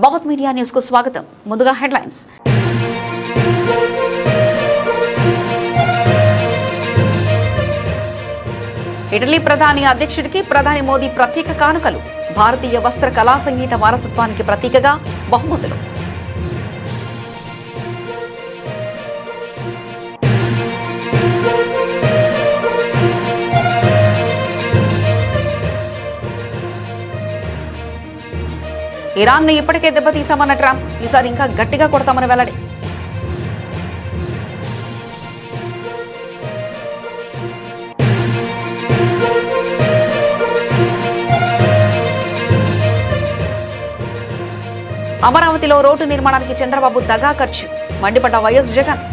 बहुत media news को स्वागतम। ముందుగా హెడ్లైన్స్। ఇటలీ ప్రధాని అధ్యక్షుడికి ప్రధాని మోదీ ప్రత్యేక కానుకలు। భారతీయ వస్త్ర కళా సంగీత వారసత్వానికి ప్రతీకగా బహుమతులు। ఇరాన్ను ఇప్పటికే దెబ్బతీశామన్న ట్రంప్ ఈసారి ఇంకా గట్టిగా కొడతామని వెల్లడి। అమరావతిలో రోడ్డు నిర్మాణానికి చంద్రబాబు దగా ఖర్చు మండిపడ్డ వైఎస్ జగన్।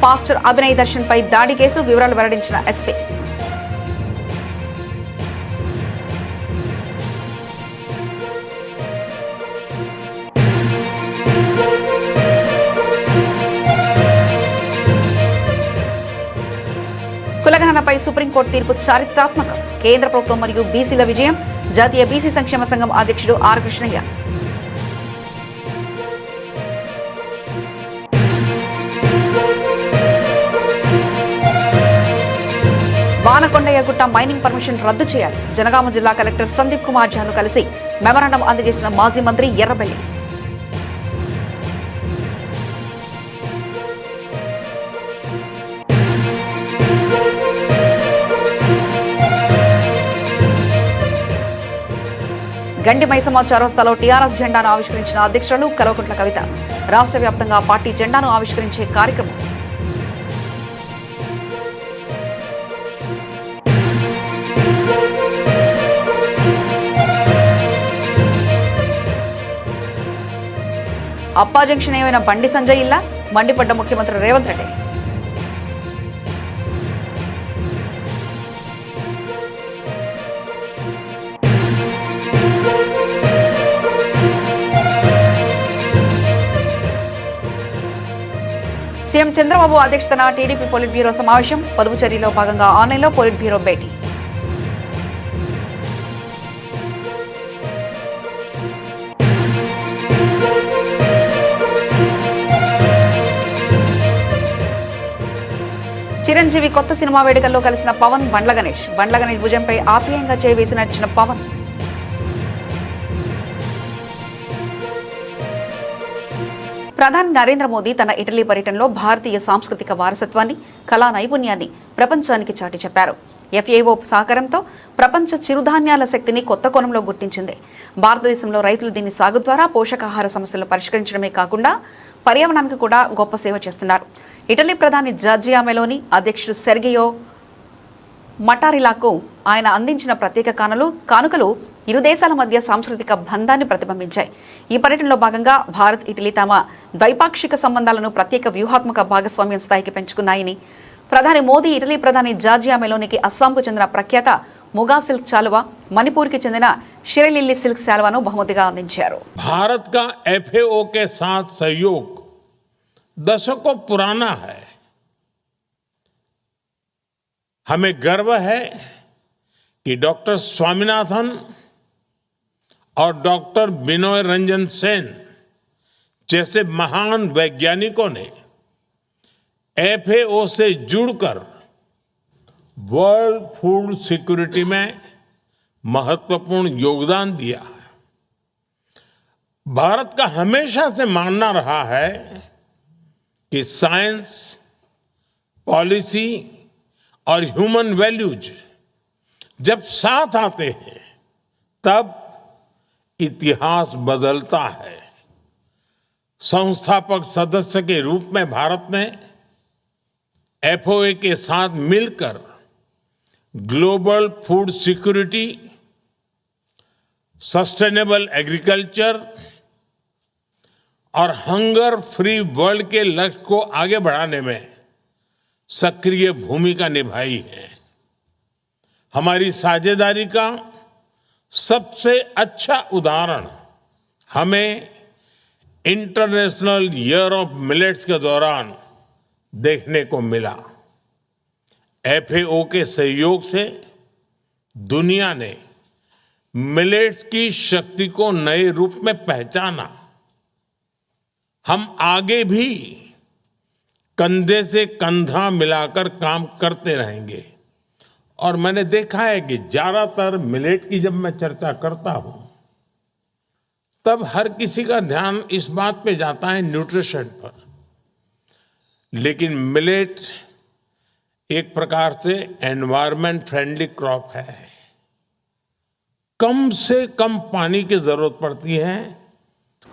పాస్టర్ అభినయ్ దర్శన్ పై దాడి కేసు వివరాలు వెల్లడించిన ఎస్పీ। కులగణనపై సుప్రీంకోర్టు తీర్పు చారిత్రాత్మకం। కేంద్ర ప్రభుత్వం మరియు బీసీల విజయం। జాతీయ బీసీ సంక్షేమ సంఘం అధ్యక్షుడు ఆర్ కృష్ణయ్య। వానకొండయ్యగుట్ట మైనింగ్ పర్మిషన్ రద్దు చేయాలి। జనగామ జిల్లా కలెక్టర్ సందీప్ కుమార్ ఝాను కలిసి మెమరాండం అందజేసిన మాజీ మంత్రి ఎర్రబెల్లి। గండి మైసమ్మ చౌరస్తాలో టీఆర్ఎస్ జెండాను ఆవిష్కరించిన అధ్యక్షులు కల్వకుంట్ల కవిత। రాష్ట్ర వ్యాప్తంగా పార్టీ జెండాను ఆవిష్కరించే కార్యక్రమం। అప్పా జంక్షన్ ఏమైనా బండి సంజయ్ ఇల్లా మండిపడ్డ ముఖ్యమంత్రి రేవంత్ రెడ్డి। సీఎం చంద్రబాబు అధ్యక్షతన టీడీపీ పొలిట్ బ్యూరో సమావేశం। పొదుపుచర్యలో భాగంగా ఆన్లైన్లో పొలిట్ బ్యూరో భేటీ। చిరంజీవి కొత్త సినిమా వేడుకల్లో కలిసిన పవన్ బండ్ల గణేష్ భుజంపై ఆప్యాయంగా చేవేసి నడిచిన పవన్। ప్రధాని నరేంద్ర మోదీ తన ఇటలీ పర్యటనలో భారతీయ సాంస్కృతిక వారసత్వాన్ని కళా నైపుణ్యాన్ని ప్రపంచానికి చాటి చెప్పారు। FAO సహకారంతో ప్రపంచ చిరుధాన్యాల శక్తిని కొత్త కోణంలో గుర్తించింది। భారతదేశంలో రైతులు దీని సాగు ద్వారా పోషకాహార సమస్యలను పరిష్కరించడమే కాకుండా పర్యావరణానికి కూడా గొప్ప సేవ చేస్తున్నారు। ఇటలీ ప్రధాని జార్జియా మెలోని అధ్యక్షుడు సెర్గియో మటారిలాకు ఆయన అందించిన ప్రత్యేక కానుకలు ఇరు దేశాల మధ్య సాంస్కృతిక బంధాన్ని ప్రతిబింబించాయి। ఈ పర్యటనలో భాగంగా భారత్ ఇటలీ తమ ద్వైపాక్షిక సంబంధాలను ప్రత్యేక వ్యూహాత్మక భాగస్వామ్యం స్థాయికి పెంచుకున్నాయని ప్రధాని మోదీ ఇటలీ ప్రధాని జార్జియా మెలోనికి అస్సాంకు చెందిన ప్రఖ్యాత ముగా సిల్క్ శాలువా, మణిపూర్కి చెందిన షిరలిల్లి సిల్క్ శాలువాను బహుమతిగా అందించారు। भारत का FAO के साथ सहयोग दशकों पुराना है। हमें गर्व है कि डॉक्टर स्वामीनाथन और डॉक्टर बिनोय रंजन सेन जैसे महान वैज्ञानिकों ने FAO से जुड़कर वर्ल्ड फूड सिक्योरिटी में महत्वपूर्ण योगदान दिया है। भारत का हमेशा से मानना रहा है कि साइंस, पॉलिसी और ह्यूमन वैल्यूज जब साथ आते हैं तब इतिहास बदलता है। संस्थापक सदस्य के रूप में भारत ने FAO के साथ मिलकर global food security, sustainable agriculture और हंगर फ्री वर्ल्ड के लक्ष्य को आगे बढ़ाने में सक्रिय भूमिका निभाई है। हमारी साझेदारी का सबसे अच्छा उदाहरण हमें इंटरनेशनल ईयर ऑफ मिलेट्स के दौरान देखने को मिला। एफएओ के सहयोग से दुनिया ने मिलेट्स की शक्ति को नए रूप में पहचाना। हम आगे भी कंधे से कंधा मिलाकर काम करते रहेंगे। और मैंने देखा है कि ज्यादातर मिलेट की जब मैं चर्चा करता हूं तब हर किसी का ध्यान इस बात पे जाता है न्यूट्रिशन पर, लेकिन मिलेट एक प्रकार से एनवायरमेंट फ्रेंडली क्रॉप है। कम से कम पानी की जरूरत पड़ती है।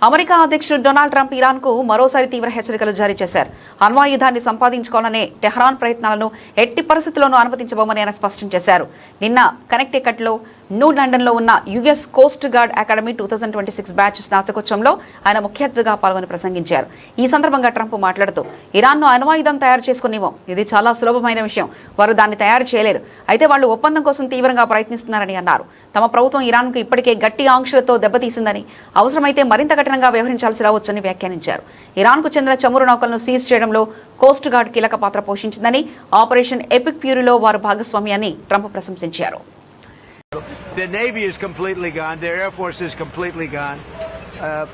అమెరికా అధ్యక్షుడు డొనాల్డ్ ట్రంప్ ఇరాన్కు మరోసారి తీవ్ర హెచ్చరికలు జారీ చేశారు. అణ్వాయుధాన్ని సంపాదించుకోవాలనే టెహ్రాన్ ప్రయత్నాలను ఎట్టి పరిస్థితుల్లోనూ అనుమతించబోమని ఆయన స్పష్టం చేశారు. నిన్న కనెక్టికట్లో న్యూ లండన్లో ఉన్న US coast guard academy 2026 batch స్నాతకోత్సవంలో ఆయన ముఖ్య అతిథిగా పాల్గొని ప్రసంగించారు. ఈ సందర్భంగా ట్రంప్ మాట్లాడుతూ ఇరాన్ను అణ్వాయుధం తయారు చేసుకునివ్వం, ఇది చాలా సులభమైన విషయం, వారు దాన్ని తయారు చేయలేరు, అయితే వాళ్ళు ఒప్పందం కోసం తీవ్రంగా ప్రయత్నిస్తున్నారని అన్నారు. తమ ప్రభుత్వం ఇరాన్కు ఇప్పటికే గట్టి ఆంక్షలతో దెబ్బతీసిందని, అవసరమైతే మరింత కఠినంగా వ్యవహరించాల్సి రావచ్చని వ్యాఖ్యానించారు. ఇరాన్కు చెందిన చమురు నౌకలను సీజ్ చేయడంలో కోస్ట్ గార్డ్ కీలక పాత్ర పోషించిందని, ఆపరేషన్ ఎపిక్ ఫ్యూరీలో వారు భాగస్వామ్యాన్ని ట్రంప్ ప్రశంసించారు. Their Navy is completely gone. Their Air Force is completely gone.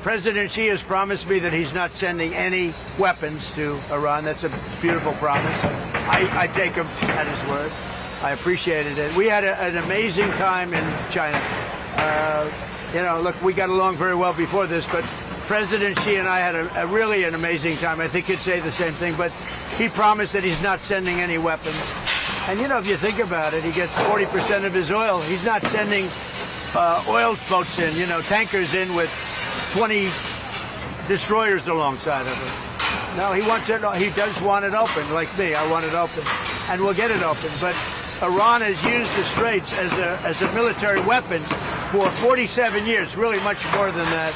President Xi has promised me that he's not sending any weapons to Iran. That's a beautiful promise. I take him at his word. I appreciated it. We had an amazing time in China. Look, we got along very well before this, but President Xi and I had a really an amazing time. I think he'd say the same thing, but he promised that he's not sending any weapons. And if you think about it, he gets 40% of his oil. He's not sending oil boats in, tankers in with 20 destroyers alongside of it. No, he wants it. He does want it open, like me. I want it open, and we'll get it open. But Iran has used the Straits as a military weapon for 47 years, really much more than that.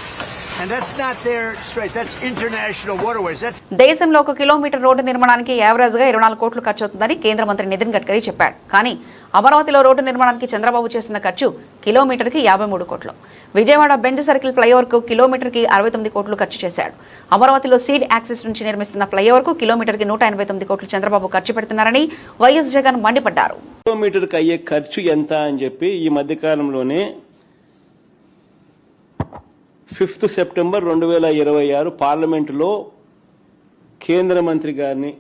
And that's not their strait. That's international waterways. దేశంలో 1 kilometre road నిర్మాణానికి యావరేజ్గా 24 కోట్లు ఖర్చు అవుతుందని కేంద్ర మంత్రి నితిన్ గడ్కరీ చెప్పాడు. కానీ అమరావతిలో రోడ్డు నిర్మాణానికి చంద్రబాబు చేస్తున్న ఖర్చు కిలోమీటర్కి 53 కోట్లు. విజయవాడ బెంజ్ సర్కిల్ ఫ్లైఓవర్కు కిలోమీటర్కి 69 కోట్లు ఖర్చు చేశాడు. అమరావతిలో సీడ్ యాక్సిస్ నుంచి నిర్మిస్తున్న ఫ్లైఓవర్కు కిలోమీటర్కి 189 కోట్లు చంద్రబాబు ఖర్చు పెడుతున్నారని వైఎస్ జగన్ మండిపడ్డారు. కిలోమీటర్కి అయ్యే ఖర్చు ఎంత అని చెప్పి ఈ మధ్యకాలంలోనే 5 సెప్టెంబర్ 2026 పార్లమెంటులో కేంద్ర మంత్రి గారిని,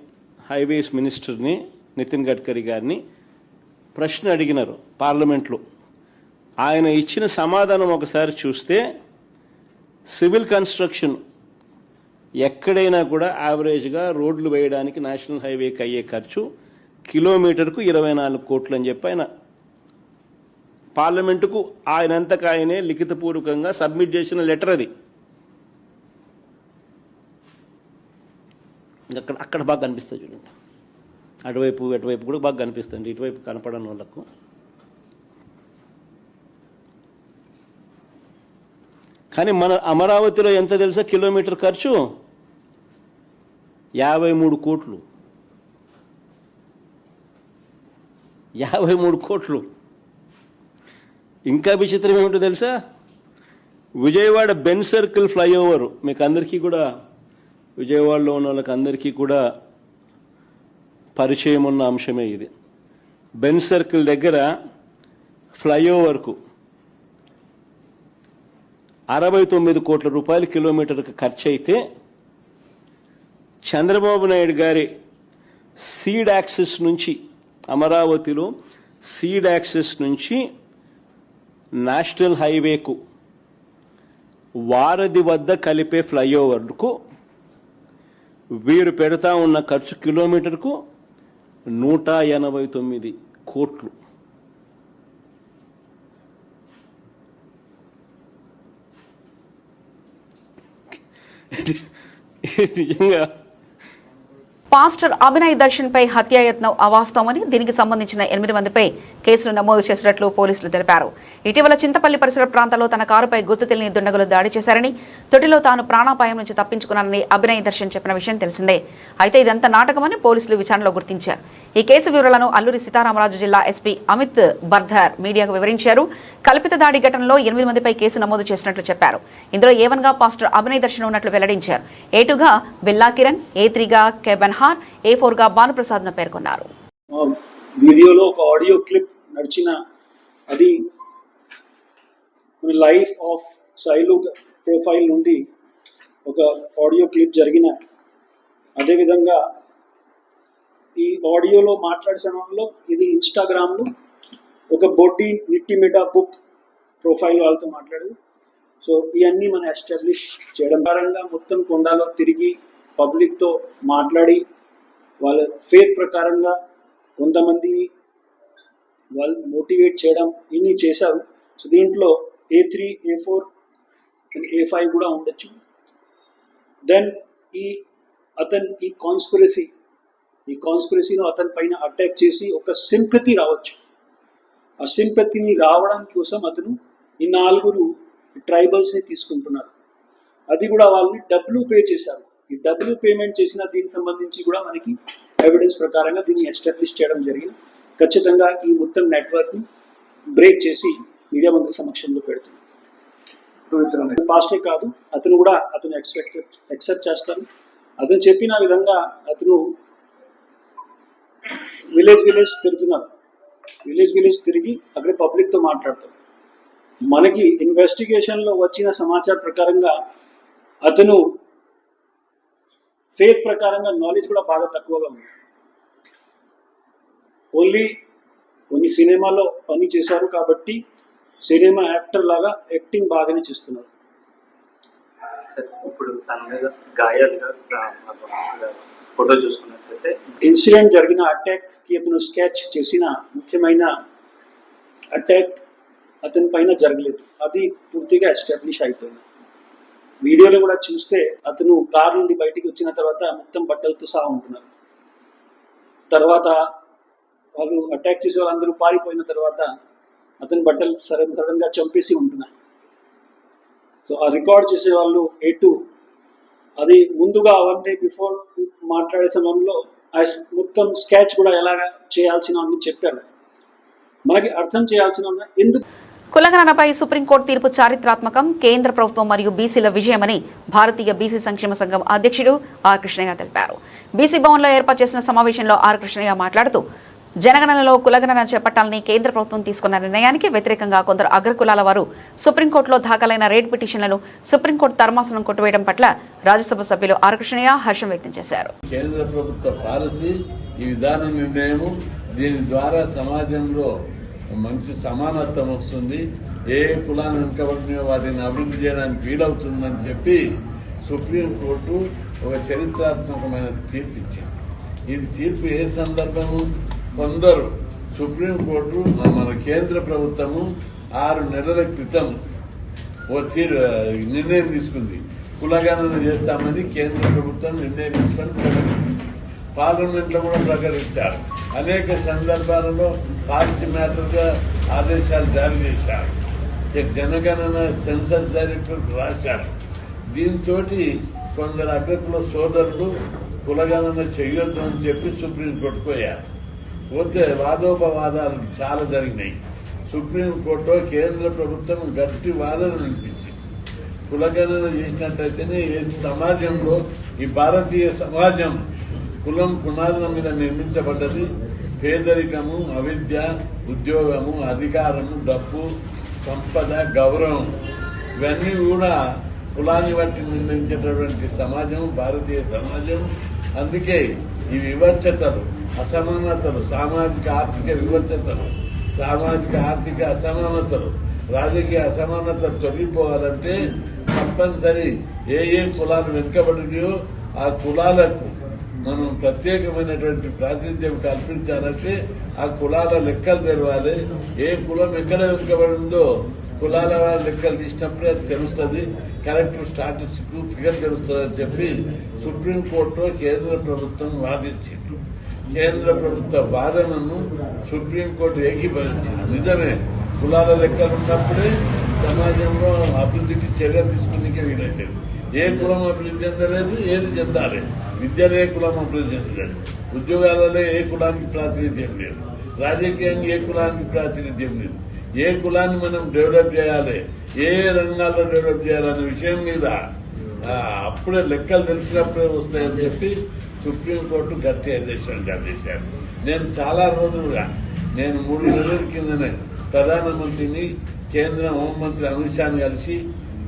హైవేస్ మినిస్టర్ని నితిన్ గడ్కరీ గారిని ప్రశ్న అడిగినారు పార్లమెంట్లో. ఆయన ఇచ్చిన సమాధానం ఒకసారి చూస్తే సివిల్ కన్స్ట్రక్షన్ ఎక్కడైనా కూడా యావరేజ్గా రోడ్లు వేయడానికి నేషనల్ హైవేకి అయ్యే ఖర్చు కిలోమీటర్కు 24 కోట్లు అని చెప్పి ఆయన పార్లమెంటుకు ఆయనంతకు ఆయనే లిఖితపూర్వకంగా సబ్మిట్ చేసిన లెటర్ అది. అక్కడ బాగా కనిపిస్తుంది చూడండి, అటువైపు కూడా బాగా కనిపిస్తుంది, ఇటువైపు కనపడని వాళ్ళకు. కానీ మన అమరావతిలో ఎంత తెలుసా కిలోమీటర్ ఖర్చు? 53 కోట్లు. 53 కోట్లు. ఇంకా విచిత్రం ఏమిటో తెలుసా? విజయవాడ బెంజ్ సర్కిల్ ఫ్లైఓవర్, మీకు అందరికీ కూడా, విజయవాడలో ఉన్న వాళ్ళకి అందరికీ కూడా పరిచయం ఉన్న అంశమే ఇది. బెంజ్ సర్కిల్ దగ్గర ఫ్లైఓవర్కు 69 కోట్ల రూపాయలు కిలోమీటర్కి ఖర్చు అయితే, చంద్రబాబు నాయుడు గారి సీడ్ యాక్సెస్ నుంచి, అమరావతిలో సీడ్ యాక్సెస్ నుంచి నేషనల్ హైవేకు వారధి వద్ద కలిపే ఫ్లైఓవర్కు వీరు పెడతా ఉన్న ఖర్చు కిలోమీటర్కు 189 కోట్లు. నిజంగా పాస్టర్ అభినయ్ దర్శన్ పై హత్యాయత్నం అవాస్తవమని దీనికి సంబంధించిన 8 మందిపై కేసులు నమోదు చేసినట్లు పోలీసులు తెలిపారు. ఇటీవల చింతపల్లి పరిసర ప్రాంతాల్లో తన కారుపై గుర్తు తెలియని దుండగులు దాడి చేశారని, తొటిలో తాను ప్రాణాపాయం నుంచి తప్పించుకున్నానని అభినయ్ దర్శన్ చెప్పిన విషయం తెలిసిందే. అయితే ఇదంతా నాటకమని పోలీసులు విచారణలో గుర్తించారు. ఈ కేసు వివరాలను అల్లూరి సీతారామరాజు జిల్లా ఎస్పీ అమిత్ బర్ధర్ మీడియాకు వివరించారు. కల్పిత దాడి ఘటనలో 8 మందిపై కేసు నమోదు చేసినట్లు చెప్పారు. ఇందులో A1 గా పాస్టర్ అభినయ్ దర్శన్ ఉన్నట్లు వెల్లడించారు. A2 గా బిల్లా కిరణ్, A3 గా కెబెన్హార్, A4 గా భానుప్రసాద్ ను పేర్కొన్నారు. వీడియోలో ఒక ఆడియో క్లిప్ నడిచిన అది లైఫ్ ఆఫ్ శైలు ప్రొఫైల్ నుండి ఒక ఆడియో క్లిప్ జరిగిన, అదేవిధంగా ఈ ఆడియోలో మాట్లాడే సమయంలో ఇది ఇన్స్టాగ్రామ్లో ఒక బొడ్డి నిట్టిమిటా బుక్ ప్రొఫైల్ వాళ్ళతో మాట్లాడేది. సో ఇవన్నీ మనం ఎస్టాబ్లిష్ చేయడం పరంగా మొత్తం కొండలో తిరిగి పబ్లిక్తో మాట్లాడి వాళ్ళ ఫేత్ ప్రకారంగా కొంతమంది వాళ్ళు మోటివేట్ చేయడం ఇన్ని చేశారు. సో దీంట్లో A3, A4 అండ్ A5 కూడా ఉండొచ్చు. దెన్ ఈ కాన్స్పిరసీలో అతని పైన అటాక్ చేసి ఒక సింపతి రావచ్చు. ఆ సింపతిని రావడం కోసం అతను ఈ 4 ట్రైబల్స్ని తీసుకుంటున్నారు. అది కూడా వాళ్ళని డబ్బులు పే చేశారు. ఈ డబ్బులు పేమెంట్ చేసిన దీనికి సంబంధించి కూడా మనకి ఎవిడెన్స్ ప్రకారంగా దీన్ని ఎస్టాబ్లిష్ చేయడం జరిగింది. ఖచ్చితంగా ఈ మొత్తం నెట్వర్క్ని బ్రేక్ చేసి మీడియా మంత్రి సమక్షంలో పెడుతుంది. పాస్టే కాదు, అతను ఎక్సెప్ట్ చేస్తారు. అతను చెప్పిన విధంగా అతను విలేజ్ తిరుగుతున్నారు. విలేజ్ తిరిగి అక్కడే పబ్లిక్తో మాట్లాడతారు. మనకి ఇన్వెస్టిగేషన్లో వచ్చిన సమాచారం ప్రకారంగా అతను ఫేత్ ప్రకారంగా నాలెడ్జ్ కూడా బాగా తక్కువగా ఉంది. ఓన్లీ కొన్ని సినిమాలో పని చేశారు కాబట్టి సినిమా యాక్టర్ లాగా యాక్టింగ్ బాగానే చేస్తున్నారు. సార్ ఇప్పుడు తన మీద గాయాలుగా ఫోటో చూసుకున్నట్లయితే ఇన్సిడెంట్ జరిగిన అటాక్కి అతను స్కెచ్ చేసిన ముఖ్యమైన అటాక్ అతని పైన జరగలేదు. అది పూర్తిగా ఎస్టాబ్లిష్ అయిపోయింది. వీడియోలో కూడా చూస్తే అతను కారు నుండి బయటికి వచ్చిన తర్వాత మొత్తం బట్టలతో సహా ఉంటున్నారు. తర్వాత వాళ్ళు అటాక్ చేసే వాళ్ళందరూ పారిపోయిన తర్వాత అతని బట్టలు సడన్గా చంపేసి ఉంటున్నాయి. సో ఆ రికార్డ్ చేసే వాళ్ళు A2 అది ముందుగా 1 day బిఫోర్ మాట్లాడే సమయంలో ఆ మొత్తం స్కెచ్ కూడా ఎలాగ చేయాల్సిన చెప్పారు. మనకి అర్థం చేయాల్సిన ఎందుకు కులగణనపై సుప్రీంకోర్టు తీర్పు చారిత్రాత్మకం, కేంద్ర ప్రభుత్వం మరియు బీసీల విజయమని భారతీయ బీసీ సంక్షేమ సంఘం అధ్యక్షుడు ఆర్ కృష్ణయ్య తెలిపారు. బీసీ భవన్లో ఏర్పాటు చేసిన సమావేశంలో ఆర్ కృష్ణయ్య మాట్లాడుతూ జనగణనలో కులగణన చేపట్టాలని కేంద్ర ప్రభుత్వం తీసుకున్న నిర్ణయానికి వ్యతిరేకంగా కొందరు అగ్రకులాల వారు సుప్రీంకోర్టులో దాఖలైన రేట్ పిటిషన్లను సుప్రీంకోర్టు ధర్మాసనం కొట్టివేయడం పట్ల రాజ్యసభ సభ్యులు ఆర్ కృష్ణయ్య హర్షం వ్యక్తం చేశారు. కేంద్ర ప్రభుత్వ పాలసీ ఈ విధాన నిర్ణయం దీని ద్వారా సమాజంలో మంచి సమానత్వం వస్తుంది. ఏ కులాన్ని వెనుకబడిన వాటిని అభివృద్ధి చేయడానికి వీలవుతుందని చెప్పి సుప్రీంకోర్టు ఒక చరిత్రాత్మకమైన తీర్పు ఇచ్చింది. ఈ తీర్పు ఏ సందర్భము? కొందరు సుప్రీంకోర్టు మన కేంద్ర ప్రభుత్వము 6 నెలల క్రితం ఓ నిర్ణయం తీసుకుంది. కులగణన చేస్తామని కేంద్ర ప్రభుత్వం నిర్ణయం తీసుకొని ప్రకటించింది. పార్లమెంట్ లో కూడా ప్రకటించారు. అనేక సందర్భాలలో పార్టీ మ్యాటర్గా ఆదేశాలు జారీ చేశారు. జనగణన సెన్సస్ డైరెక్టర్ రాశారు. దీంతో కొందరు అగ్రకుల సోదరులు కులగణన చేయొద్దు అని చెప్పి సుప్రీంకోర్టు పోయారు. పోతే వాదోపవాదాలు చాలా జరిగినాయి. సుప్రీంకోర్టు కేంద్ర ప్రభుత్వం గట్టి వాదన వినిపించింది. కులగణన చేసినట్టయితేనే సమాజంలో ఈ భారతీయ సమాజం కులం పునాదుల మీద నిర్మించబడ్డది. పేదరికము, అవిద్య, ఉద్యోగము, అధికారము, డబ్బు, సంపద, గౌరవం ఇవన్నీ కూడా కులాన్ని బట్టి నిర్ణయించేటటువంటి సమాజం భారతీయ సమాజం. అందుకే ఈ వివక్షతలు, అసమానతలు, సామాజిక ఆర్థిక వివక్షతలు, సామాజిక ఆర్థిక అసమానతలు, రాజకీయ అసమానతలు తొలగిపోవాలంటే తప్పనిసరి ఏ కులాలు వెనుకబడినాయో ఆ కులాలకు మనం ప్రత్యేకమైనటువంటి ప్రాతినిధ్యం కల్పించాలంటే ఆ కులాల లెక్కలు తెలవాలి. ఏ కులం ఎక్కడ వెనుకబడి ఉందో కులాల వారి లెక్కలు తీసినప్పుడే అది తెలుస్తుంది, కరెక్ట్ స్టాటిస్టిక్ ఫిగర్ తెలుస్తుంది అని చెప్పి సుప్రీంకోర్టులో కేంద్ర ప్రభుత్వం వాదించింది. కేంద్ర ప్రభుత్వ వాదనను సుప్రీంకోర్టు ఏకీభవించింది. నిజమే, కులాల లెక్కలు ఉన్నప్పుడే సమాజంలో అభివృద్ధికి చర్యలు తీసుకునే వీలైతుంది. ఏ కులం అభివృద్ధి చెందలేదు, ఏది చెందాలి. విద్యలో ఏ కులం అభివృద్ధి చెందలేదు, ఉద్యోగాలలో ఏ కులానికి ప్రాతినిధ్యం లేదు, రాజకీయంగా ఏ కులానికి ప్రాతినిధ్యం లేదు. ఏ కులాన్ని మనం డెవలప్ చేయాలి, ఏ రంగాల్లో డెవలప్ చేయాలనే విషయం మీద అప్పుడే లెక్కలు తెలిసినప్పుడే వస్తాయని చెప్పి సుప్రీంకోర్టు గట్టి ఆదేశాలు జారీ చేశారు. నేను చాలా రోజులుగా, నేను 3 నెలల కిందనే ప్రధానమంత్రిని, కేంద్ర హోంమంత్రి అమిత్ షాని కలిసి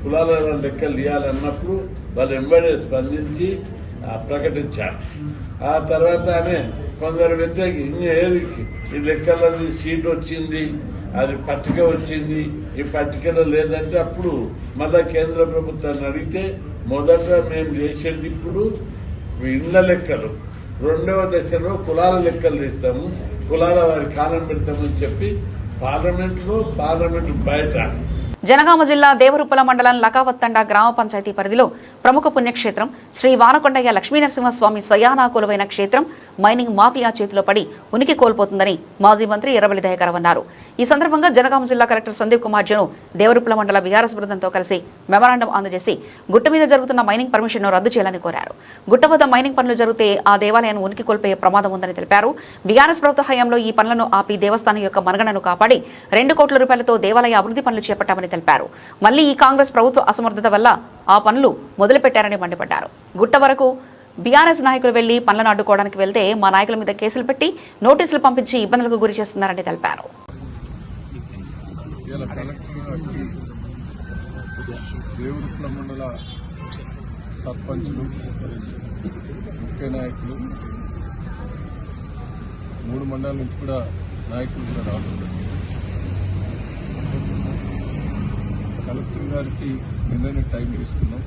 కులాల లెక్కలు తీయాలన్నప్పుడు వాళ్ళు వెంబడే స్పందించి ప్రకటించారు. ఆ తర్వాతనే కొందరు వ్యతిరేకి ఏది ఈ లెక్కలది సీట్ వచ్చింది, అది పట్టిక వచ్చింది, ఈ పట్టికలో లేదంటే అప్పుడు మళ్ళా కేంద్ర ప్రభుత్వాన్ని అడిగితే మొదట మేము చేసేది ఇప్పుడు ఇళ్ల లెక్కలు, 2వ దశలో కులాల లెక్కలు తీస్తాము, కులాల వారి కాలం పెడతామని చెప్పి పార్లమెంటు బయట. జనగామ జిల్లా దేవరుప్పల మండలం లకావత్తండ గ్రామ పంచాయతీ పరిధిలో ప్రముఖ పుణ్యక్షేత్రం శ్రీ వానకొండయ్య లక్ష్మీనరసింహస్వామి స్వయానాకూలమైన క్షేత్రం మైనింగ్ మాఫియా చేతిలో పడి ఉనికి కోల్పోతుందని మాజీ మంత్రి ఎర్రబెల్లి దయాకర్ అన్నారు. ఈ సందర్భంగా జనగామ జిల్లా కలెక్టర్ సందీప్ కుమార్ జను దేవరుప్పల మండల బీఆర్ఎస్ బృందంతో కలిసి మెమరాండం అందజేసి గుట్ట మీద జరుగుతున్న మైనింగ్ పర్మిషన్ను రద్దు చేయాలని కోరారు. గుట్ట వద్ద మైనింగ్ పనులు జరిగితే ఆ దేవాలయాన్ని ఉనికి కోల్పోయే ప్రమాదం ఉందని తెలిపారు. బీఆర్ఎస్ ప్రభుత్వ హయాంలో ఈ పనులను ఆపి దేవస్థానం యొక్క మనుగడను కాపాడి 2 కోట్ల రూపాయలతో దేవాలయ అభివృద్ధి పనులు చేపట్టామని తెలిపారు. మళ్లీ ఈ కాంగ్రెస్ ప్రభుత్వ అసమర్థత వల్ల ఆ పనులు మొదలుపెట్టారని మండిపడ్డారు. గుట్ట వరకు బీఆర్ఎస్ నాయకులు వెళ్లి పనులను అడ్డుకోవడానికి వెళ్తే మా నాయకుల మీద కేసులు పెట్టి నోటీసులు పంపించి ఇబ్బందులకు గురి చేస్తున్నారని తెలిపారు. దేవరుప్పల మండల సర్పంచులు, ముఖ్య నాయకులు, 3 మండలాల నుంచి కూడా నాయకులు కూడా రావడం. కలెక్టర్ గారికి నిన్ననే టైం తీసుకున్నాం.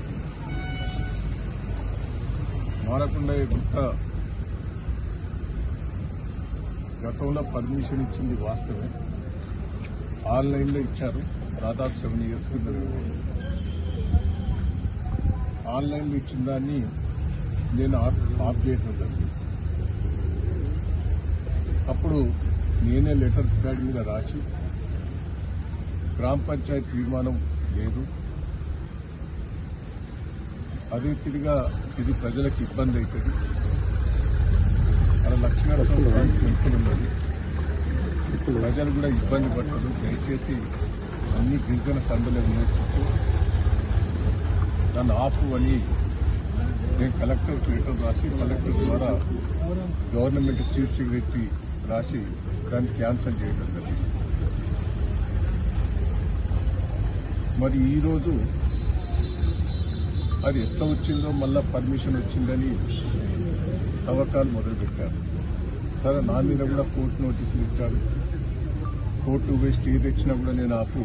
మారకొండయ్య గుట్ట గతంలో పర్మిషన్ ఇచ్చింది వాస్తవమే, ఆన్లైన్లో ఇచ్చారు. దాదాపు 7 years కింద ఆన్లైన్లో ఇచ్చిన దాన్ని నేను ఆఫ్ చేయడం జరిగింది. అప్పుడు నేనే లెటర్ ప్యాడ్ మీద రాసి గ్రామ పంచాయతీ తీర్మానం లేదు, అదే తిరిగా ఇది ప్రజలకు ఇబ్బంది అవుతుంది, అలా లక్ష్మీనరసింహస్వామి టెంపుల్ ఉన్నది, ప్రజలు కూడా ఇబ్బంది పడతారు, దయచేసి అన్ని గిరిజన తండ్రులు ఉన్నాయి చెప్పి దాన్ని ఆపు అని నేను కలెక్టర్కి లెటర్ రాసి, కలెక్టర్ ద్వారా గవర్నమెంట్ చీఫ్ సెక్రటరీ రాసి దాన్ని క్యాన్సిల్ చేయడం జరిగింది. మరి ఈరోజు అది ఎట్లా వచ్చిందో మళ్ళా పర్మిషన్ వచ్చిందని తవ్వకాలు మొదలుపెట్టారు. సరే, నా మీద కూడా కోర్టు నోటీసులు ఇచ్చారు. కోర్టు పోయి స్టే తెచ్చినా కూడా నేను ఆపు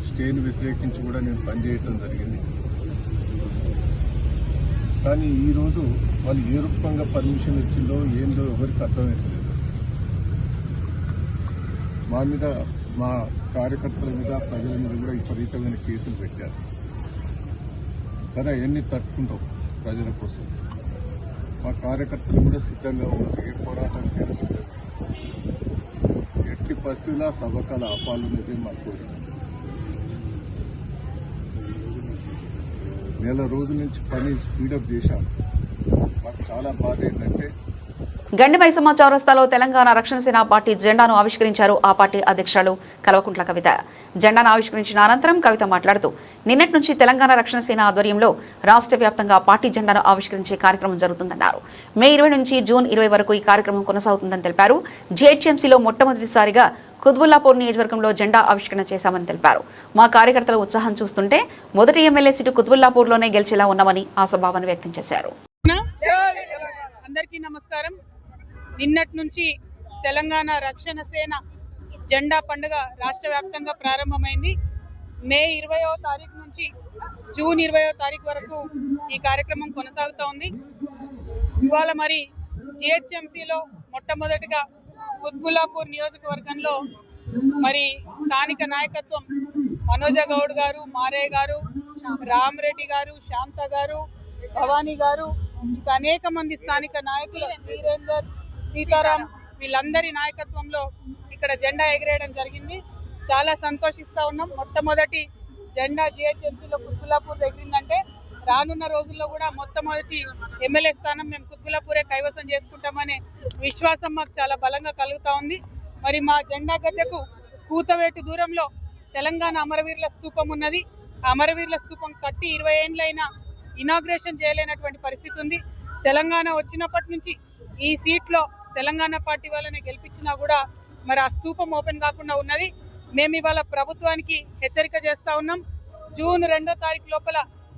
స్టేని వ్యతిరేకించి కూడా నేను పనిచేయటం జరిగింది. కానీ ఈరోజు వాళ్ళు ఏ రూపంగా పర్మిషన్ ఇచ్చిందో ఏందో ఎవరికి అర్థమవుతలేదు. మా మీద, మా కార్యకర్తల మీద, ప్రజల మీద కూడా విపరీతమైన కేసులు పెట్టారు. సరే, అవన్నీ తట్టుకుంటాం ప్రజల కోసం. మా కార్యకర్తలు కూడా సిద్ధంగా ఉన్నారు, ఏ పోరాటానికైనా సిద్ధంగా. ఎట్టి పరిస్థితుల్లో తవ్వకాల ఆపాలనేది మా కోరిక. నెల రోజుల నుంచి పని స్పీడప్ చేశాం. మాకు చాలా బాధ ఏంటంటే గండిమైసమ్మ చౌరస్తాలో తెలంగాణ రక్షణ సేన పార్టీ జెండాను ఆవిష్కరించారు ఆ పార్టీ అధ్యక్షులు కల్వకుంట్ల కవిత. జెండాను ఆవిష్కరించిన అనంతరం కవిత మాట్లాడుతూ నిన్నటి నుంచి తెలంగాణ రక్షణ సేన ఆధ్వర్యంలో రాష్ట్ర వ్యాప్తంగా పార్టీ జెండాను ఆవిష్కరించే కార్యక్రమం జరుగుతుందన్నారు. మే 20 నుంచి జూన్ 20 వరకు ఈ కార్యక్రమం కొనసాగుతుందని తెలిపారు. జీహెచ్ఎంసీలో మొట్టమొదటిసారిగా కుత్బుల్లాపూర్ నియోజకవర్గంలో జెండా ఆవిష్కరణ చేశామని తెలిపారు. మా కార్యకర్తల ఉత్సాహం చూస్తుంటే మొదటి ఎమ్మెల్యే సీటు కుత్బుల్లాపూర్లోనే గెలిచేలా ఉన్నామని ఆశాభావాన్ని వ్యక్తం చేశారు. అందరికీ నమస్కారం. నిన్నటి నుంచి తెలంగాణ రక్షణ సేన జెండా పండుగ రాష్ట్ర వ్యాప్తంగా ప్రారంభమైంది. మే 20వ తారీఖు నుంచి జూన్ 20వ తారీఖు వరకు ఈ కార్యక్రమం కొనసాగుతూ ఉంది. ఇవాళ మరి జిహెచ్ఎంసీలో మొట్టమొదటిగా కుత్బుల్లాపూర్ నియోజకవర్గంలో మరి స్థానిక నాయకత్వం మనోజ గౌడ్ గారు, మారే గారు, రామరెడ్డి గారు, శాంత గారు, భవానీ గారు, ఇంకా అనేక మంది స్థానిక నాయకులు, వీరేందర్, సీతారాం, వీళ్ళందరి నాయకత్వంలో ఇక్కడ జెండా ఎగిరేయడం జరిగింది. చాలా సంతోషిస్తా ఉన్నాం. మొట్టమొదటి జెండా జిహెచ్ఎంసీలో కుత్బుల్లాపూర్ ఎగిరిందంటే రానున్న రోజుల్లో కూడా మొట్టమొదటి ఎమ్మెల్యే స్థానం మేము కుత్బుల్లాపూరే కైవసం చేసుకుంటామనే విశ్వాసం మాకు చాలా బలంగా కలుగుతా ఉంది. మరి మా జెండా గడ్డకు కూతవేటు దూరంలో తెలంగాణ అమరవీరుల స్తూపం ఉన్నది. ఆ అమరవీరుల స్తూపం కట్టి 20 ఏళ్ళైనా ఇనాగ్రేషన్ చేయలేనటువంటి పరిస్థితి ఉంది. తెలంగాణ వచ్చినప్పటి నుంచి ఈ సీట్లో తెలంగాణ పార్టీ వాళ్ళని గెలిపించినా కూడా మరి ఆ స్తూపం ఓపెన్ కాకుండా ఉన్నది. మేము ఇవాళ ప్రభుత్వానికి హెచ్చరిక చేస్తా ఉన్నాం. జూన్ 2వ తారీఖు లోపల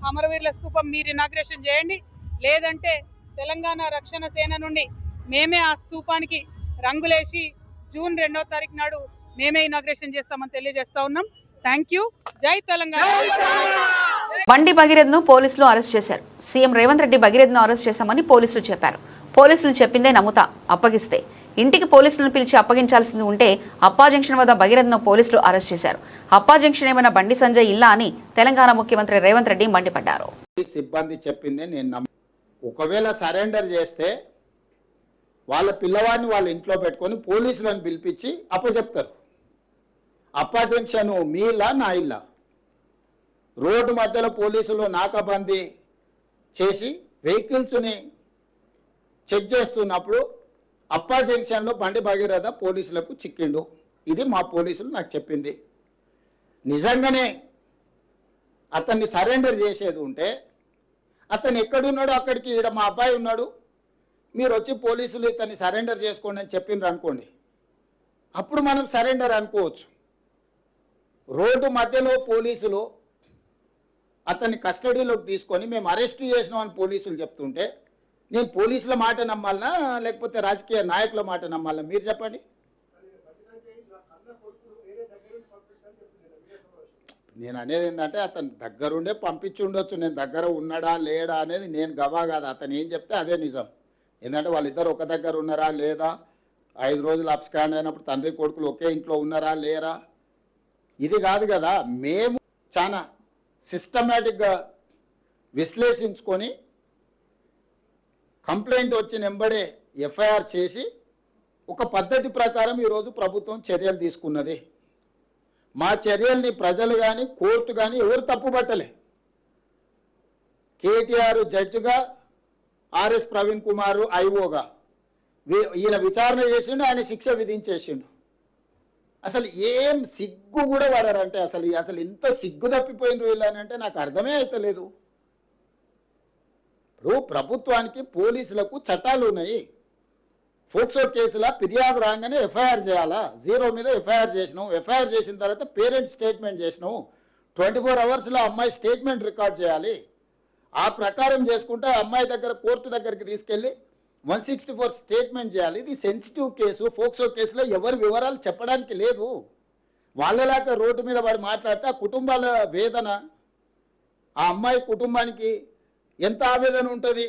అమరవీరుల స్తూపం మీరు ఇనాగ్రేషన్ చేయండి, లేదంటే తెలంగాణ రక్షణ సేన నుండి మేమే ఆ స్తూపానికి రంగులేసి జూన్ 2వ తారీఖు నాడు మేమే ఇనాగ్రేషన్ చేస్తామని తెలియజేస్తా ఉన్నాం. Thank you. జై తెలంగాణ. బండి భగీరథను పోలీసులు అరెస్ట్ చేశారు. సీఎం రేవంత్ రెడ్డి భగీరథను అరెస్ట్ చేశామని పోలీసులు చెప్పారు. పోలీసులు చెప్పిందే నమ్ముతా, అప్పగిస్తే ఇంటికి పోలీసులను పిలిచి అప్పగించాల్సింది ఉంటే అప్పా జంక్షన్ వద్ద భగీరథను పోలీసులు అరెస్ట్ చేశారు. అప్పా జంక్షన్ ఏమైనా బండి సంజయ్ ఇల్లా అని తెలంగాణ ముఖ్యమంత్రి రేవంత్ రెడ్డి మండిపడ్డారు. సిబ్బంది చెప్పిందే నేను ఒకవేళ సరెండర్ చేస్తే వాళ్ళ పిల్లవాడిని వాళ్ళ ఇంట్లో పెట్టుకొని పోలీసులను పిలిపించి అప్పచెప్తారు. అప్పా జంక్షన్ మీ ఇల్లా నా ఇల్లా? రోడ్డు మధ్యలో పోలీసులు నాకాబందీ చేసి వెహికల్స్ని చెక్ చేస్తున్నప్పుడు అప్పా జంక్షన్లో బండి భగీరథ పోలీసులకు చిక్కిండు. ఇది మా పోలీసులు నాకు చెప్పింది. నిజంగానే అతన్ని సరెండర్ చేసేది ఉంటే అతను ఎక్కడున్నాడో అక్కడికి ఈడ మా అబ్బాయి ఉన్నాడు, మీరు వచ్చి పోలీసులు ఇతన్ని సరెండర్ చేసుకోండి అని చెప్పిండ్రు అనుకోండి, అప్పుడు మనం సరెండర్ అనుకోవచ్చు. రోడ్డు మధ్యలో పోలీసులు అతన్ని కస్టడీలోకి తీసుకొని మేము అరెస్ట్ చేసినామని పోలీసులు చెప్తుంటే నేను పోలీసుల మాట నమ్మాలనా లేకపోతే రాజకీయ నాయకుల మాట నమ్మాలనా? మీరు చెప్పండి. నేను అనేది ఏంటంటే అతను దగ్గరుండే పంపించి ఉండొచ్చు, నేను దగ్గర ఉన్నాడా లేడా అనేది నేను గవా కాదు. అతను ఏం చెప్తే అదే నిజం. ఏంటంటే వాళ్ళిద్దరు ఒక దగ్గర ఉన్నారా లేదా, 5 రోజులు అబ్స్కాండ్ అయినప్పుడు తండ్రి కొడుకులు ఒకే ఇంట్లో ఉన్నారా లేరా, ఇది కాదు కదా. మేము చాలా సిస్టమేటిక్గా విశ్లేషించుకొని కంప్లైంట్ వచ్చిన వెంబడే ఎఫ్ఐఆర్ చేసి ఒక పద్ధతి ప్రకారం ఈరోజు ప్రభుత్వం చర్యలు తీసుకున్నది. మా చర్యల్ని ప్రజలు కానీ కోర్టు కానీ ఎవరు తప్పుపట్టలే. కేటీఆర్ జడ్జిగా, ఆర్ఎస్ ప్రవీణ్ కుమార్ ఐఓగా ఈయన విచారణ చేసిండు, ఆయన శిక్ష విధించేసిండు. అసలు ఏం సిగ్గు కూడా పడారంటే అసలు ఇంత సిగ్గు తప్పిపోయిన వీళ్ళనంటే నాకు అర్థమే అవుతలేదు. ఇప్పుడు ప్రభుత్వానికి పోలీసులకు చట్టాలు ఉన్నాయి. ఫోక్సో కేసుల ఫిర్యాదు రాగానే ఎఫ్ఐఆర్ చేయాలా? 0 మీద ఎఫ్ఐఆర్ చేసినాం. ఎఫ్ఐఆర్ చేసిన తర్వాత పేరెంట్స్ స్టేట్మెంట్ చేసినాం. 24 అవర్స్లో అమ్మాయి స్టేట్మెంట్ రికార్డ్ చేయాలి. ఆ ప్రకారం చేసుకుంటే అమ్మాయి దగ్గర కోర్టు దగ్గరికి తీసుకెళ్లి 164 స్టేట్మెంట్ చేయాలి. ఇది సెన్సిటివ్ కేసు. ఫోక్సో కేసులో ఎవరి వివరాలు చెప్పడానికి లేదు. వాళ్ళలాగా రోడ్డు మీద వాడు మాట్లాడితే ఆ కుటుంబాల వేదన, ఆ అమ్మాయి కుటుంబానికి ఎంత ఆవేదన ఉంటుంది.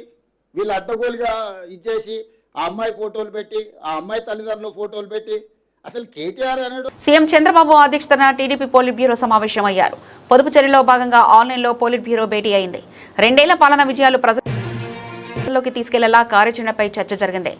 వీళ్ళు అడ్డగోలుగా ఇచ్చేసి ఆ అమ్మాయి ఫోటోలు పెట్టి, ఆ అమ్మాయి తల్లిదండ్రుల ఫోటోలు పెట్టి, అసలు కేటీఆర్ అన్నాడు. సీఎం చంద్రబాబు అధ్యక్షతన టీడీపీ పోలిట్ బ్యూరో సమావేశమయ్యారు. పొదుపు చర్యలో భాగంగా ఆన్లైన్లో పోలిట్ బ్యూరో భేటీ అయింది. 2 ఏళ్ల పాలన విజయాలు ప్రజల్లోకి తీసుకెళ్లేలా కార్యాచరణపై చర్చ జరిగింది.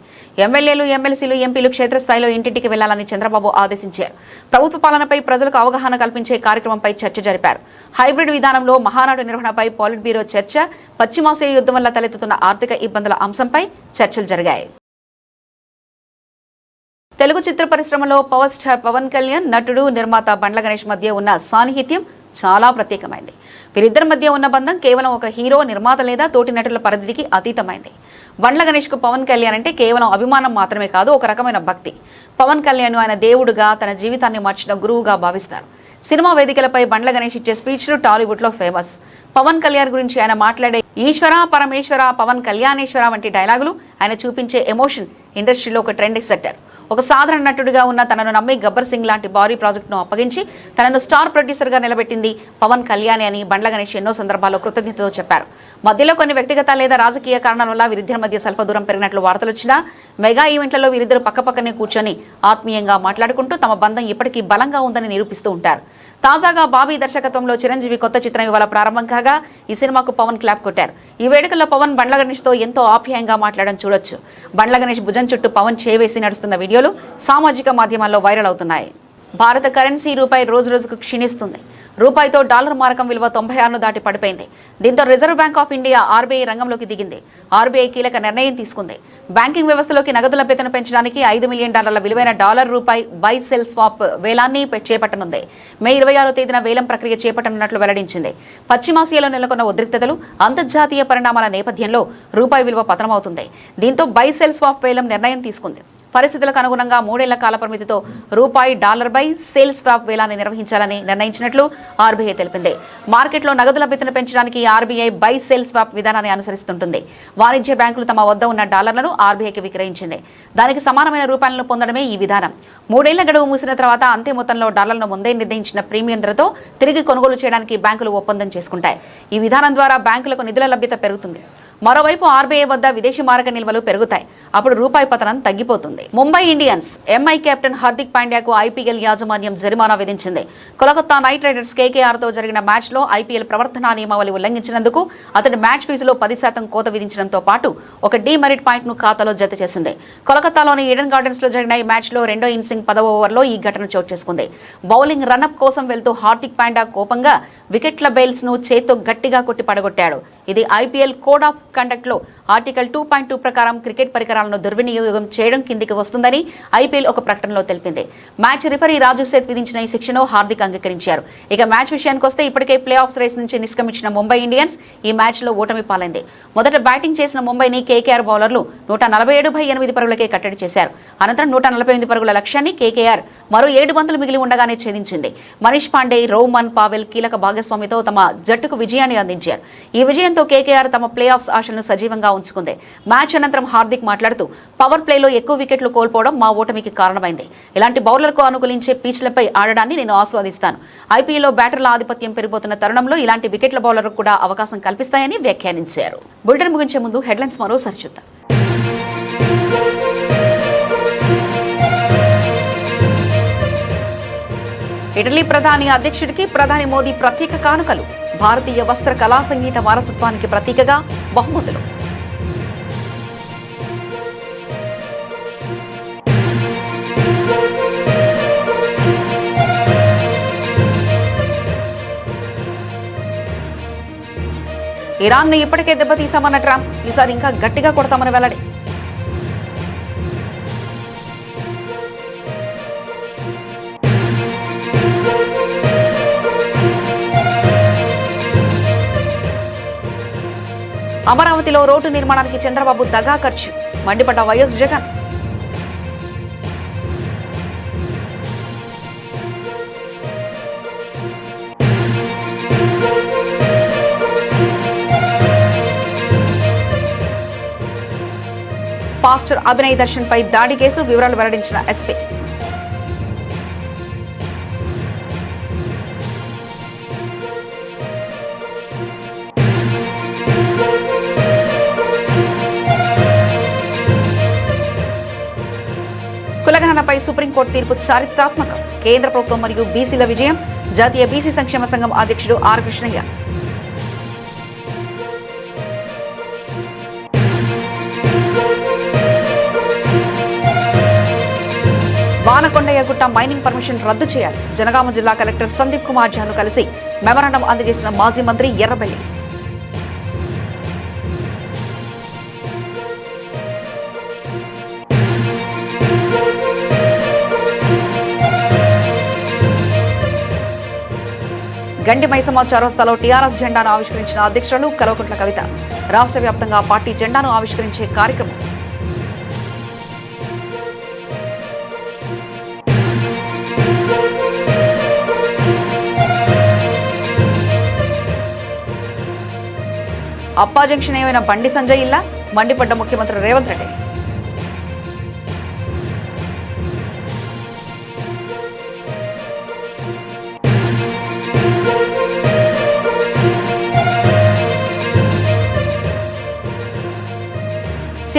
ఎమ్మెల్యేలు, ఎమ్మెల్సీలు, ఎంపీలు క్షేత్రస్థాయిలో ఇంటింటికి వెళ్లాలని చంద్రబాబు ఆదేశించారు. ప్రభుత్వ పాలనపై ప్రజలకు అవగాహన కల్పించే కార్యక్రమంపై చర్చ జరిపారు. హైబ్రిడ్ విధానంలో మహానాడు నిర్వహణపై పోలిట్ బ్యూరో చర్చ, పశ్చిమాసియా యుద్ధం వల్ల తలెత్తుతున్న ఆర్థిక ఇబ్బందుల అంశంపై చర్చలు జరిగాయి. తెలుగు చిత్ర పరిశ్రమలో పవర్ స్టార్ పవన్ కళ్యాణ్, నటుడు నిర్మాత బండ్ల గణేష్ మధ్య ఉన్న సాన్నిహిత్యం చాలా ప్రత్యేకమైంది. వీరిద్దరి మధ్య ఉన్న బంధం కేవలం ఒక హీరో, నిర్మాత లేదా తోటి నటుల పరిధికి అతీతమైంది. బండ్ల గణేష్కు పవన్ కళ్యాణ్ అంటే కేవలం అభిమానం మాత్రమే కాదు, ఒక రకమైన భక్తి. పవన్ కళ్యాణ్ ఆయన దేవుడుగా, తన జీవితాన్ని మార్చిన గురువుగా భావిస్తారు. సినిమా వేదికలపై బండ్ల గణేష్ ఇచ్చే స్పీచ్లు టాలీవుడ్లో ఫేమస్. పవన్ కళ్యాణ్ గురించి ఆయన మాట్లాడే ఈశ్వర, పరమేశ్వర, పవన్ కళ్యాణేశ్వర వంటి డైలాగులు, ఆయన చూపించే ఎమోషన్ ఇండస్ట్రీలో ఒక ట్రెండ్ సెట్టర్. ఒక సాధారణ నటుడిగా ఉన్న తనను నమ్మి గబ్బర్ సింగ్ లాంటి భారీ ప్రాజెక్టును అప్పగించి తనను స్టార్ ప్రొడ్యూసర్గా నిలబెట్టింది పవన్ కళ్యాణ్ అని బండ్ల గణేష్ ఎన్నో సందర్భాల్లో కృతజ్ఞతతో చెప్పారు. మధ్యలో కొన్ని వ్యక్తిగత లేదా రాజకీయ కారణాల వల్ల వీరిద్దరి మధ్య స్వల్ప దూరం పెరిగినట్లు వార్తలు వచ్చినా మెగా ఈవెంట్లలో వీరిద్దరు పక్కపక్కనే కూర్చొని ఆత్మీయంగా మాట్లాడుకుంటూ తమ బంధం ఇప్పటికీ బలంగా ఉందని నిరూపిస్తూ ఉంటారు. తాజాగా బాబీ దర్శకత్వంలో చిరంజీవి కొత్త చిత్రం ఇవాళ ప్రారంభం కాగా ఈ సినిమాకు పవన్ క్లాప్ కొట్టారు. ఈ వేడుకల్లో పవన్ బండ్ల గణేష్తో ఎంతో ఆప్యాయంగా మాట్లాడడం చూడొచ్చు. బండ్ల గణేష్ భుజం చుట్టూ పవన్ చేవేసి నడుస్తున్న వీడియోలు సామాజిక మాధ్యమాల్లో వైరల్ అవుతున్నాయి. భారత కరెన్సీ రూపాయి రోజురోజుకు క్షీణిస్తుంది. రూపాయితో డాలర్ మారకం విలువ 96ను దాటి పడిపోయింది. దీంతో reserve bank of India RBI రంగంలోకి దిగింది. ఆర్బీఐ కీలక నిర్ణయం తీసుకుంది. బ్యాంకింగ్ వ్యవస్థలోకి నగదు లభ్యతను పెంచడానికి $5 మిలియన్ విలువైన డాలర్ రూపాయి బై సెల్ స్వాప్ వేలాన్ని చేపట్టనుంది. మే 26వ తేదీన వేలం ప్రక్రియ చేపట్టనున్నట్లు వెల్లడించింది. పశ్చిమాసియాలో నెలకొన్న ఉద్రిక్తతలు, అంతర్జాతీయ పరిణామాల నేపథ్యంలో రూపాయి విలువ పతనమవుతుంది. దీంతో బై సెల్ స్వాప్ వేలం నిర్ణయం తీసుకుంది. పరిస్థితులకు అనుగుణంగా 3 ఏళ్ల కాల పరిమితితో రూపాయి డాలర్ బై సేల్ స్వాప్ వేలాన్ని నిర్వహించాలని నిర్ణయించినట్లు ఆర్బీఐ తెలిపింది. మార్కెట్లో నగదు లభ్యతను పెంచడానికి ఆర్బీఐ బై సేల్ స్వాప్ విధానాన్ని అనుసరిస్తుంటుంది. వాణిజ్య బ్యాంకులు తమ వద్ద ఉన్న డాలర్లను ఆర్బీఐకి విక్రయించింది. దానికి సమానమైన రూపాయలను పొందడమే ఈ విధానం. 3 ఏళ్ల గడువు ముగిసిన తర్వాత అంతే మొత్తంలో డాలర్లను ముందే నిర్ణయించిన ప్రీమియం ధరతో తిరిగి కొనుగోలు చేయడానికి బ్యాంకులు ఒప్పందం చేసుకుంటాయి. ఈ విధానం ద్వారా బ్యాంకులకు నిధుల లభ్యత పెరుగుతుంది. మరోవైపు ఆర్బీఐ వద్ద విదేశీ మారక నిల్వలు పెరుగుతాయి. అప్పుడు రూపాయి పతనం తగ్గిపోతుంది. Mumbai Indians MI captain Hardik పాండ్యాకు ఐపీఎల్ యాజమాన్యం జరిమానా విధించింది. కోల్కతా నైట్ రైడర్స్ కేకేఆర్తో జరిగిన మ్యాచ్లో ఐపీఎల్ ప్రవర్తనా నియమావళి ఉల్లంఘించినందుకు అతడి మ్యాచ్ ఫీజులో 10% కోత విధించడంతో పాటు ఒక డీమెరిట్ పాయింట్ను ఖాతాలో జత చేసింది. కోల్కతాలోని ఈడెన్ గార్డెన్స్లో జరిగిన ఈ మ్యాచ్లో రెండో ఇన్నింగ్స్ 10వ ఓవర్లో ఈ ఘటన చోటు చేసుకుంది. బౌలింగ్ రన్అప్ కోసం వెళ్తూ హార్దిక్ పాండ్యా కోపంగా వికెట్ల బెయిల్స్ ను చేత్తో గట్టిగా కొట్టి పడగొట్టాడు. ఇది ఐపీఎల్ కోడ్ ఆఫ్ కండక్ట్ లో ఆర్టికల్ 2.2 ప్రకారం క్రికెట్ పరికరాలను దుర్వినియోగం చేయడం కిందికి వస్తుందని ఐపీఎల్ ఒక ప్రకటనలో తెలిపింది. మ్యాచ్ రిఫరీ రాజు సేత్ విధించిన ఈ శిక్షను హార్దిక్ అంగీకరించారు. ఇక మ్యాచ్ విషయానికి వస్తే ఇప్పటికే ప్లే ఆఫ్స్ రేస్ నుంచి నిష్క్రమించిన ముంబై ఇండియన్స్ ఈ మ్యాచ్ లో ఓటమి పాలైంది. మొదట బ్యాటింగ్ చేసిన ముంబైని కేకేఆర్ బౌలర్లు 147/8 పరుగులకే కట్టడి చేశారు. అనంతరం 148 పరుగుల లక్ష్యాన్ని కేకేఆర్ మరో 7 బంతులు మిగిలి ఉండగానే ఛేదించింది. మనీష్ పాండే, రోమన్ పావెల్ కీలక భాగస్వామితో తమ జట్టుకు విజయాన్ని అందించారు. ఈ విజయంతో కేకేఆర్ తమ ప్లే ఆఫ్స్ ఆశలను సజీవంగా ఉంచుకుంది. మ్యాచ్ అనంతరం హార్దిక్ మాట్లాడుతూ పవర్ ప్లేలో ఎక్కువ వికెట్లు కోల్పోవడం మా ఓటమికి కారణమైంది. ఇలాంటి బౌలర్లకు అనుకూలించే పిచ్లపై ఆడడాన్ని నేను ఆస్వాదిస్తాను. ఐపీఎల్లో బ్యాటర్ల ఆధిపత్యం పెరిగిపోతున్న తరుణంలో ఇలాంటి వికెట్ల బౌలర్లకు కూడా అవకాశం కల్పిస్తాయని వ్యాఖ్యానించారు. బులెటిన్ ముగించే ముందు హెడ్లైన్స్ మరోసారి చూద్దాం. ఇటలీ ప్రధాని అధ్యక్షుడికి ప్రధాని మోదీ ప్రత్యేక కానుకలు. భారతీయ వస్త్ర కళా సంగీత వారసత్వానికి ప్రతీకగా బహుమతులు. ఇరాన్ను ఇప్పటికే దెబ్బతీశామన్న ట్రంప్ ఈసారి ఇంకా గట్టిగా కొడతామని వెల్లడి. అమరావతిలో రోడ్డు నిర్మాణానికి చంద్రబాబు దగా ఖర్చు, మండిపడ్డ వైఎస్ జగన్. పాస్టర్ అభినయ్ దర్శన్ పై దాడి కేసు వివరాలు వెల్లడించిన ఎస్పీ. కులగణనపై సుప్రీంకోర్టు తీర్పు చారిత్రాత్మకం. కేంద్ర ప్రభుత్వం మరియు బీసీల విజయం. జాతీయ బీసీ సంక్షేమ సంఘం అధ్యక్షుడు ఆర్ కృష్ణయ్య. వానకొండయ్యగుట్ట మైనింగ్ పర్మిషన్ రద్దు చేయాలి. జనగామ జిల్లా కలెక్టర్ సందీప్ కుమార్ ఝాను కలిసి మెమరాండం అందజేసిన మాజీ మంత్రి ఎర్రబెల్లి. గండి మైసమ్మ చౌరస్తాలో టీఆర్ఎస్ జెండాను ఆవిష్కరించిన అధ్యక్షులు కల్వకుంట్ల కవిత. రాష్ట్ర వ్యాప్తంగా పార్టీ జెండాను ఆవిష్కరించే కార్యక్రమం. అప్పా జంక్షన్ ఏమైనా బండి సంజయ్ ఇల్లా? మండిపడ్డ ముఖ్యమంత్రి రేవంత్ రెడ్డి.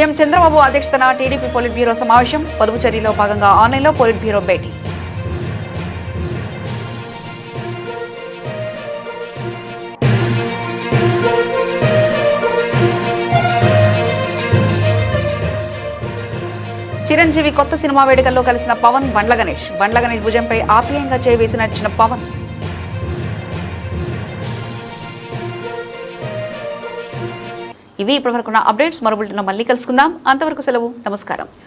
సీఎం చంద్రబాబు అధ్యక్షతన టీడీపీ పోలిట్ బ్యూరో సమావేశం. పొదుపు చర్యలో భాగంగా ఆన్లైన్లో పోలిట్ బ్యూరో భేటీ. చిరంజీవి కొత్త సినిమా వేడుకల్లో కలిసిన పవన్, బండ్ల గణేష్ భుజంపై ఆప్యాయంగా చేవేసి నడిచిన పవన్. ఇవి ఇప్పటివరకున్న అప్డేట్స్. మరో బులెటిన్లో మళ్ళీ కలుసుకుందాం. అంతవరకు సెలవు. నమస్కారం.